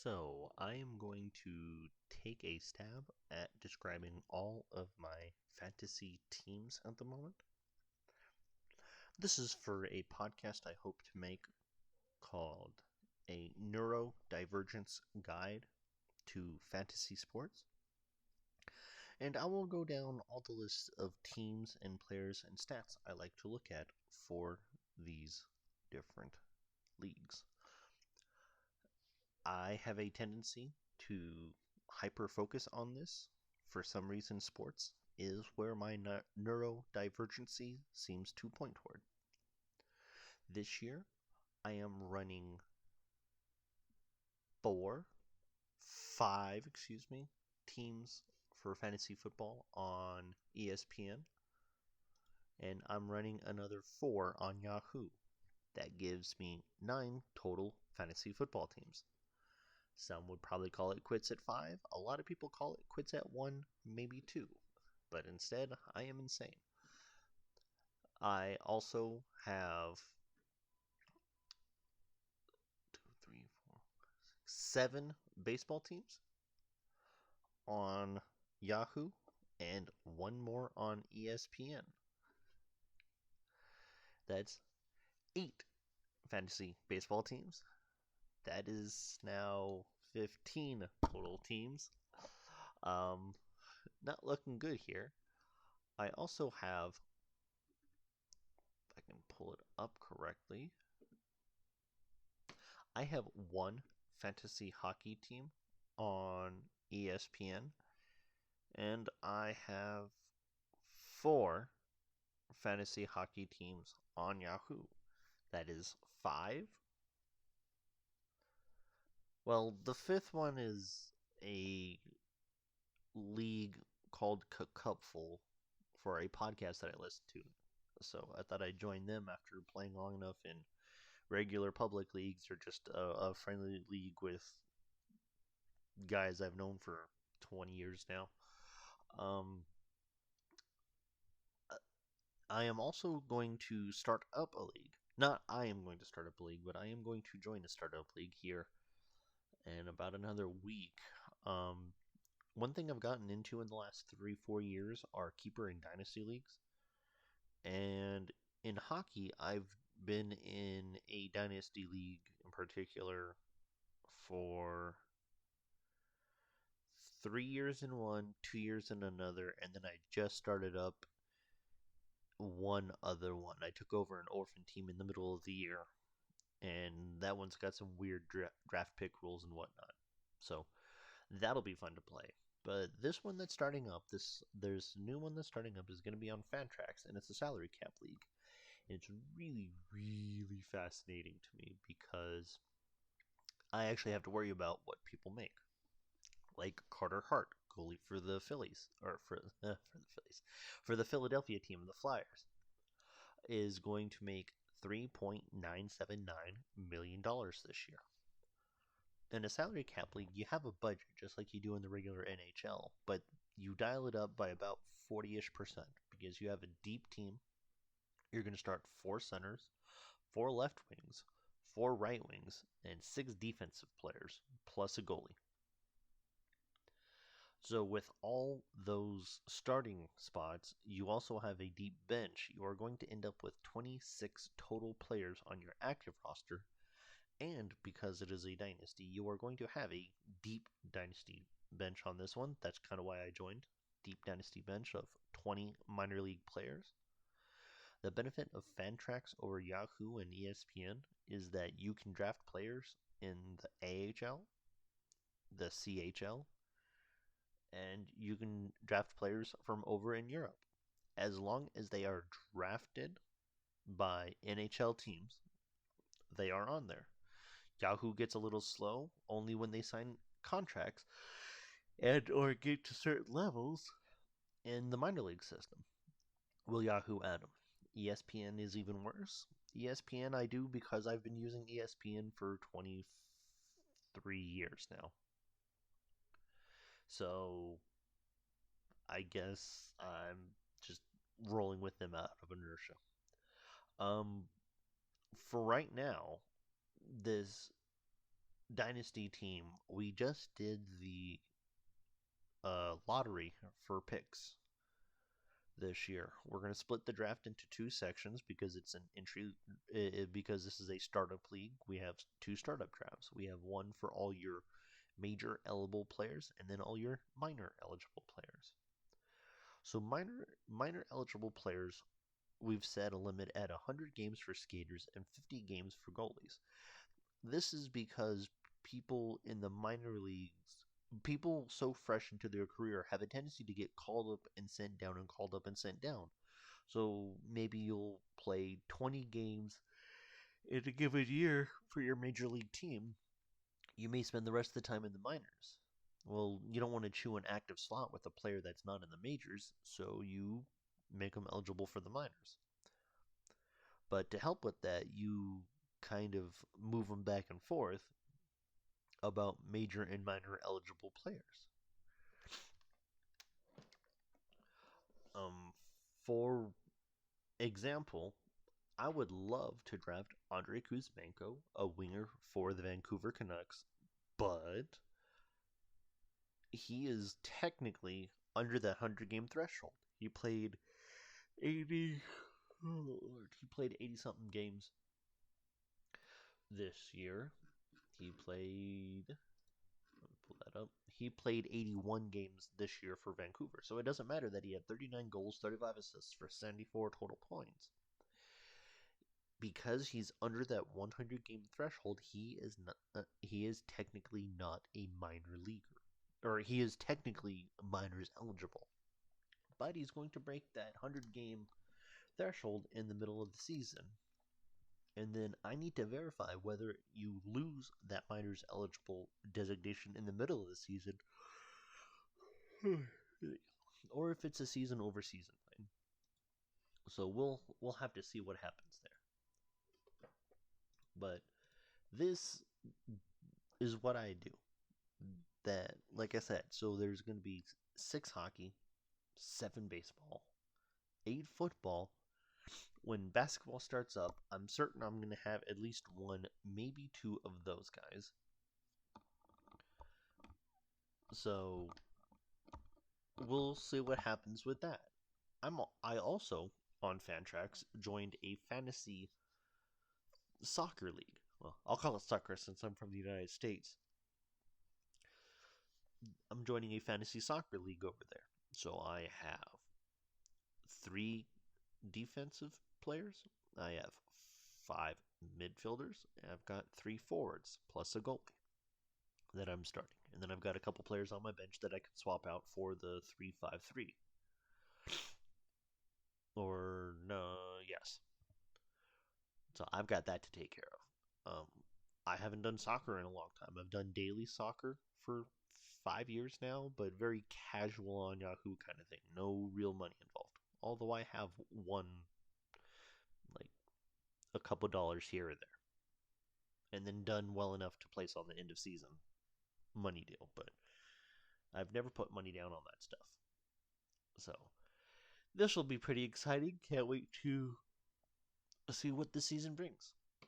So, I am going to take a stab at describing all of my fantasy teams at the moment. This is for a podcast I hope to make called A Neurodivergence Guide to Fantasy Sports. And I will go down all the lists of teams and players and stats I like to look at for these different leagues. I have a tendency to hyper focus on this. For some reason, sports is where my neurodivergency seems to point toward. This year, I am running five, teams for fantasy football on ESPN, and I'm running another 4 on Yahoo. That gives me 9 total fantasy football teams. Some would probably call it quits at 5. A lot of people call it quits at 1, maybe 2. But instead, I am insane. I also have 7 baseball teams on Yahoo and 1 more on ESPN. That's 8 fantasy baseball teams. That is now 15 total teams. Not looking good here. I also have, if I can pull it up correctly, I have 1 fantasy hockey team on ESPN, and I have 4 fantasy hockey teams on Yahoo. That is 5. Well, the 5th one is a league called Cupful for a podcast that I listen to. So I thought I'd join them after playing long enough in regular public leagues or just a friendly league with guys I've known for 20 years now. I am also going to start up a league. Not I am going to start up a league, but I am going to join a startup league here in about another week. One thing I've gotten into in the last 3-4 years are keeper and dynasty leagues. And in hockey, I've been in a dynasty league in particular for 3 years in one, 2 years in another, and then I just started up one other one. I took over an orphan team in the middle of the year, and that one's got some weird draft pick rules and whatnot. So that'll be fun to play. But this one that's starting up, there's a new one that's starting up is going to be on Fantrax, and it's a salary cap league. And it's really, really fascinating to me because I actually have to worry about what people make. Like Carter Hart, goalie for the Phillies, or for the Philadelphia team, the Flyers, is going to make $3.979 million this year. In a salary cap league, you have a budget just like you do in the regular NHL, but you dial it up by about 40-ish% because you have a deep team. You're going to start 4 centers, 4 left wings, 4 right wings, and 6 defensive players, plus a goalie. So with all those starting spots, you also have a deep bench. You are going to end up with 26 total players on your active roster. And because it is a dynasty, you are going to have a deep dynasty bench on this one. That's kind of why I joined. Deep dynasty bench of 20 minor league players. The benefit of Fantrax over Yahoo and ESPN is that you can draft players in the AHL, the CHL, and you can draft players from over in Europe. As long as they are drafted by NHL teams, they are on there. Yahoo gets a little slow only when they sign contracts and or get to certain levels in the minor league system. Will Yahoo add them? ESPN is even worse. ESPN I do because I've been using ESPN for 23 years now. So I guess I'm just rolling with them out of inertia. For right now, this Dynasty team, we just did the lottery for picks this year. We're going to split the draft into two sections because it's an entry. Because this is a startup league, we have two startup drafts. We have one for all your major eligible players and then all your minor eligible players. So minor eligible players, we've set a limit at 100 games for skaters and 50 games for goalies. This is because people in the minor leagues, people so fresh into their career, have a tendency to get called up and sent down and called up and sent down. So maybe you'll play 20 games in a given year for your major league team. You may spend the rest of the time in the minors. Well, you don't want to chew an active slot with a player that's not in the majors, so you make them eligible for the minors. But to help with that, you kind of move them back and forth about major and minor eligible players. Um, for example, I would love to draft Andrei Kuzmenko, a winger for the Vancouver Canucks, but he is technically under that 100 game threshold. He played 80 he played 80 something games this year. He played let me pull that up. He played 81 games this year for Vancouver. So it doesn't matter that he had 39 goals, 35 assists for 74 total points. Because he's under that 100 game threshold, he is technically not a minor leaguer, or he is technically minors eligible. But he's going to break that 100 game threshold in the middle of the season. And then I need to verify whether you lose that minors eligible designation in the middle of the season or if it's a season over season thing. So we'll have to see what happens there. But this is what I do. That, like I said, so there's going to be 6 hockey, 7 baseball, 8 football. When basketball starts up, I'm certain I'm going to have at least one, maybe 2 of those guys. So we'll see what happens with that. I also on Fantrax joined a fantasy soccer league. Well, I'll call it soccer since I'm from the United States. I'm joining a fantasy soccer league over there. So I have 3 defensive players. I have 5 midfielders. And I've got 3 forwards plus a goalie that I'm starting. And then I've got a couple players on my bench that I can swap out for the 3-5-3. Or no, yes. So I've got that to take care of. I haven't done soccer in a long time. I've done daily soccer for 5 years now, but very casual on Yahoo kind of thing. No real money involved. Although I have won like a couple dollars here or there, and then done well enough to place on the end of season money deal. But I've never put money down on that stuff. So this will be pretty exciting. Can't wait to see what the season brings.